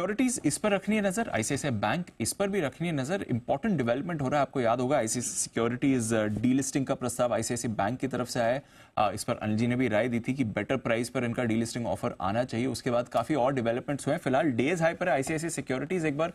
Securities इस पर रखनी है नजर, आईसीआईसीआई बैंक इस पर भी रखनी है नजर। इंपॉर्टेंट डेवलपमेंट हो रहा है, आपको याद होगा आईसीआईसीआई सिक्योरिटीज डीलिस्टिंग का प्रस्ताव आईसीआईसीआई बैंक की तरफ से आया है। इस पर अनिल जी ने भी राय दी थी कि बेटर प्राइस पर इनका डीलिस्टिंग ऑफर आना चाहिए। उसके बाद काफी और डेवलपमेंट्स हुए हैं। फिलहाल डेज हाई पर आईसीआईसीआई सिक्योरिटीज। एक बार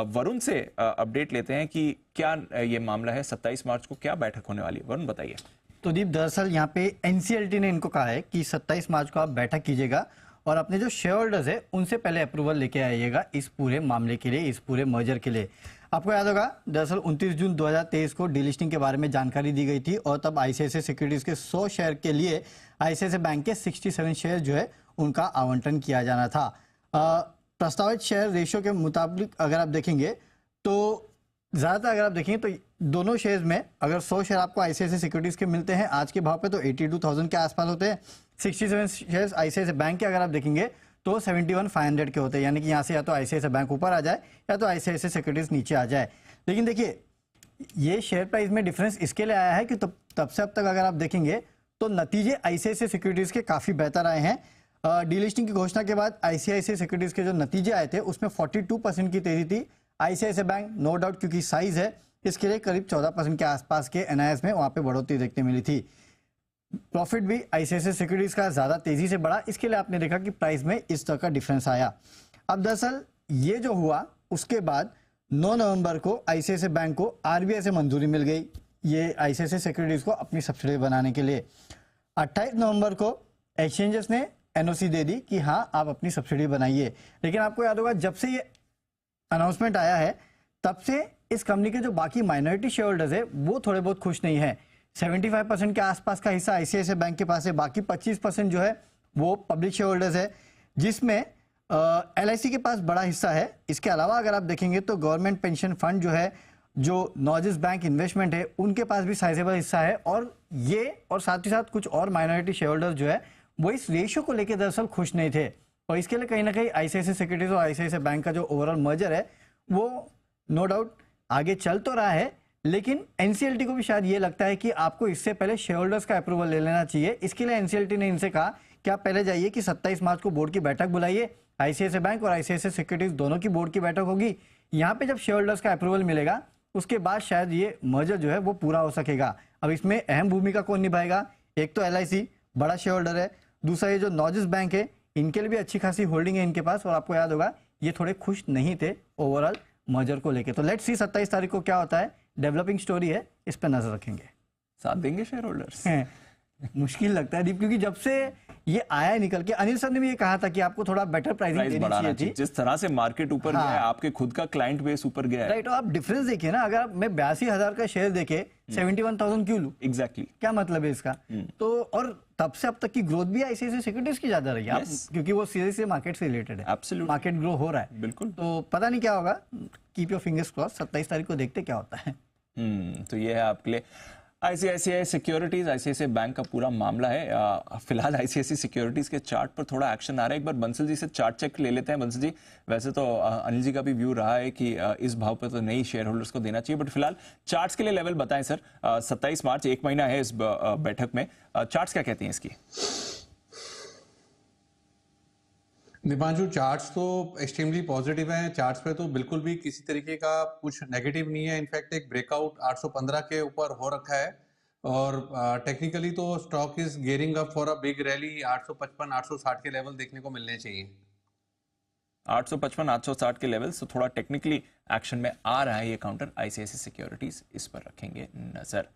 वरुण से अपडेट लेते हैं कि क्या ये मामला है, 27 मार्च को क्या बैठक होने वाली है। वरुण बताइए। तो दीप, दरअसल यहाँ पे एनसीएलटी ने इनको कहा है कि 27 मार्च को आप बैठक कीजिएगा और अपने जो शेयर होल्डर्स है उनसे पहले अप्रूवल लेके आइएगा इस पूरे मामले के लिए, इस पूरे मर्जर के लिए। आपको याद होगा दरअसल 29 जून 2023 को डीलिस्टिंग के बारे में जानकारी दी गई थी और तब आईसीआईसीआई सिक्योरिटीज के 100 शेयर के लिए आईसीआईसीआई बैंक के 67 शेयर जो है उनका आवंटन किया जाना था। प्रस्तावित शेयर रेशियो के मुताबिक अगर आप देखेंगे तो ज़्यादातर अगर आप देखेंगे तो दोनों शेयर्स में अगर 100 शेयर आपको आईसीआईसीआई सिक्योरिटीज के मिलते हैं आज के भाव पे तो 82,000 के आसपास होते हैं। 67 शेयर्स आईसीआईसीआई बैंक के अगर आप देखेंगे तो 71,500 के होते हैं, यानी कि यहाँ से या तो आईसीआईसीआई बैंक ऊपर आ जाए या तो आईसीआईसीआई सिक्योरिटीज नीचे आ जाए। लेकिन देखिए ये शेयर प्राइस में डिफरेंस इसके लिए आया है कि तब से अब तक अगर आप देखेंगे तो नतीजे आईसीआईसीआई सिक्योरिटीज के काफ़ी बेहतर आए हैं। डीलिस्टिंग की घोषणा के बाद आईसीआईसीआई सिक्योरिटीज के जो नतीजे आए थे उसमें 42% की तेजी थी। आईसीआईसीआई बैंक नो डाउट क्योंकि साइज है इसके लिए करीब 14% के आसपास के एनआईएस में वहां पे बढ़ोतरी देखने मिली थी। प्रॉफिट भी आईसीआईसीआई सिक्योरिटीज का ज्यादा तेजी से बढ़ा, इसके लिए आपने देखा कि प्राइस में इस तरह का डिफरेंस आया। अब दरअसल ये जो हुआ उसके बाद 9 नवंबर को आईसीआईसीआई बैंक को आरबीआई से मंजूरी मिल गई ये आईसीआईसीआई सिक्योरिटीज को अपनी सब्सिडी बनाने के लिए। 28 नवंबर को एक्सचेंजेस ने एनओसी दे दी कि हाँ आप अपनी सब्सिडी बनाइए। लेकिन आपको याद होगा जब से ये अनाउंसमेंट आया है तब से इस कंपनी के जो बाकी माइनॉरिटी शेयर होल्डर्स है वो थोड़े बहुत खुश नहीं है। 75% के आसपास का हिस्सा आईसीआईसीआई बैंक के पास है, बाकी 25% जो है वो पब्लिक शेयर होल्डर्स है, जिसमें एलआईसी के पास बड़ा हिस्सा है। इसके अलावा अगर आप देखेंगे तो गवर्नमेंट पेंशन फंड जो है, जो नॉर्जिस बैंक इन्वेस्टमेंट है, उनके पास भी साइजेबल हिस्सा है। और ये और साथ ही साथ कुछ और माइनॉरिटी शेयर होल्डर्स जो है वो इस रेशियो को लेकर दरअसल खुश नहीं थे और इसके लिए कहीं ना कहीं आईसीआईसीआई सिक्योरिटीज और आईसीआईसीआई बैंक का जो ओवरऑल मर्जर है वो नो डाउट आगे चल तो रहा है, लेकिन एनसीएलटी को भी शायद ये लगता है कि आपको इससे पहले शेयर होल्डर्स का अप्रूवल ले लेना चाहिए। इसके लिए एनसीएलटी ने इनसे कहा कि आप पहले जाइए कि 27 मार्च को बोर्ड की बैठक बुलाइए। आईसीआईसीआई बैंक और आईसीआईसीआई सिक्योरिटीज दोनों की बोर्ड की बैठक होगी। यहाँ पे जब शेयर होल्डर्स का अप्रूवल मिलेगा उसके बाद शायद ये मर्जर जो है वो पूरा हो सकेगा। अब इसमें अहम भूमिका कौन निभाएगा? एक तो एलआईसी बड़ा शेयर होल्डर है, दूसरा ये जो नॉर्जिस बैंक है इनके लिए भी अच्छी खासी होल्डिंग है इनके पास। और आपको याद होगा ये थोड़े खुश नहीं थे ओवरऑल मर्जर को लेके। तो लेट्स सी 27 तारीख को क्या होता है, डेवलपिंग स्टोरी है, इस पर नजर रखेंगे। साथ देंगे शेयर होल्डर्स? मुश्किल लगता है दीप, क्योंकि जब से ये आया निकल के अनिल सर ने भी ये कहा था कि आपको थोड़ा बेटर प्राइसिंग देनी चाहिए थी। जिस तरह से मार्केट ऊपर गया है, आपके खुद का क्लाइंट बेस ऊपर गया है, राइट। और आप डिफरेंस देखिए ना, अगर मैं 82,000 का शेयर देके 71,000 क्यों लूं? एग्जैक्टली क्या मतलब है इसका? तो और तब से अब तक की ग्रोथ भी आईसीआईसीआई सिक्योरिटीज की ज्यादा रही है, क्योंकि वो सीधे से मार्केट से रिलेटेड है। एब्सोल्युटली मार्केट ग्रो हो रहा है बिल्कुल। तो पता नहीं क्या होगा, कीप योर फिंगर्स क्रॉस। 27 तारीख को देखते क्या होता है। तो ये है आपके लिए आईसीआईसीआई सिक्योरिटीज, आईसीआईसीआई बैंक का पूरा मामला है। फिलहाल आईसीआईसीआई सिक्योरिटीज के चार्ट पर थोड़ा एक्शन आ रहा है। एक बार बंसल जी से चार्ट चेक ले लेते हैं। बंसल जी, वैसे तो अनिल जी का भी व्यू रहा है कि इस भाव पर तो नई शेयर होल्डर्स को देना चाहिए, बट फिलहाल चार्ट्स के लिए लेवल बताएं सर। 27 मार्च, एक महीना है इस बैठक में, चार्ट्स क्या कहती हैं इसकी? दीपांशु, चार्ट्स तो एक्सट्रीमली पॉजिटिव हैं। चार्ट्स पे तो बिल्कुल भी किसी तरीके का कुछ नेगेटिव नहीं है। इनफैक्ट एक ब्रेकआउट 815 के ऊपर हो रखा है और टेक्निकली तो stock is gearing up for a big rally. 855 860 के लेवल देखने को मिलने चाहिए। 855 860 के लेवल से थोड़ा टेक्निकली एक्शन में आ रहा है ये काउंटर। आईसीआईसीआई सिक्योरिटीज इस पर रखेंगे नजर।